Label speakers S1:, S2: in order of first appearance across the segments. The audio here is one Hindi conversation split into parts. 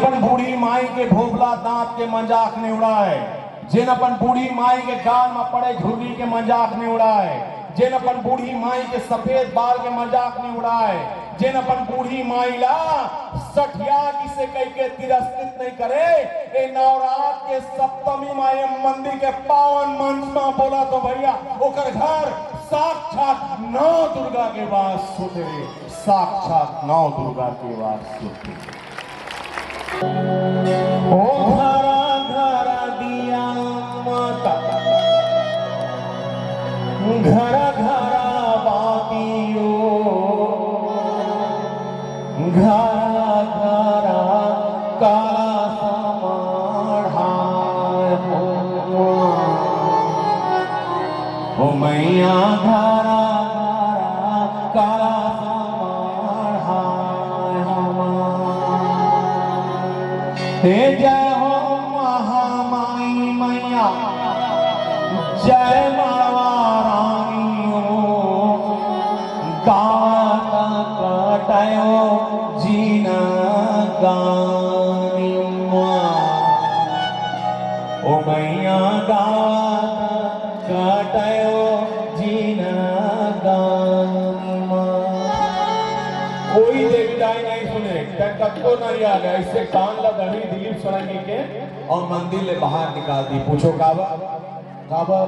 S1: अपन बूढ़ी माई के भोबला दांत के मजाक ने उड़ाए, जिन अपन बूढ़ी माई के गाल में पड़े झुर्री के मजाक ने उड़ाए, जिन अपन बूढ़ी माई के सफेद बाल के मजाक ने उड़ाए, जिन अपन बूढ़ी माई ला सठिया किसे कह के तिरस्कृत नहीं करे। ए नवरात के सप्तमी माई मंदिर के पावन मंच में बोला तो भैया ओकर घर साक्षात नौ दुर्गा के वास होते, साक्षात नौ दुर्गा के वास होते। ओ घरा घरा दिया माता, घरा घरा बातियो, घरा घरा काला समाढ़ाए हो मैया, घरा घरा काला हे जय हो महामाई मैया, जय मावा रानियो, गात कटयो जीना गानियो, ओ मैया गात कटयो जीना गानियो। कोई देवता नहीं सुने, कटको नहीं आ गया, इससे कान लगा दिलीप सोलंकी के और मंदिर ले बाहर निकाल दी। पूछो काबर काबर?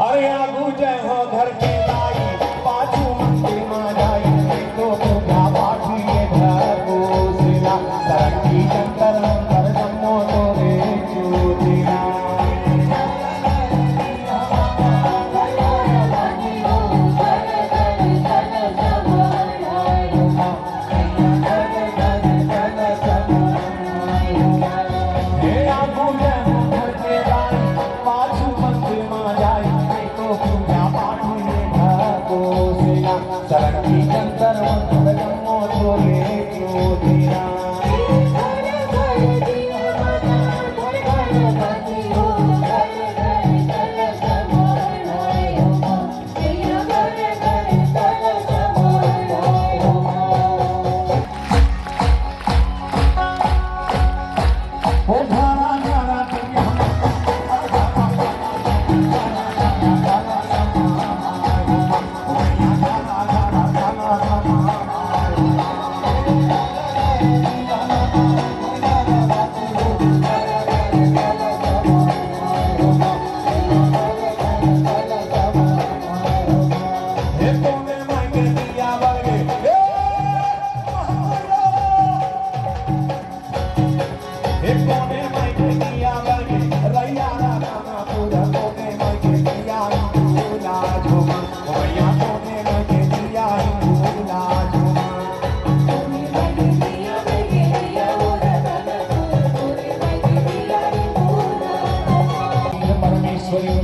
S1: अरे आगू जय हो घर के लाई, पाछू मंदिर में जाई, तो पूजा पाठी ये घर को सिला, तरक्की जंतर कर जमो तोरे चूतिया। तरक्की जंतर मंतर जमो तोरे चूतिया। परमेश्वरी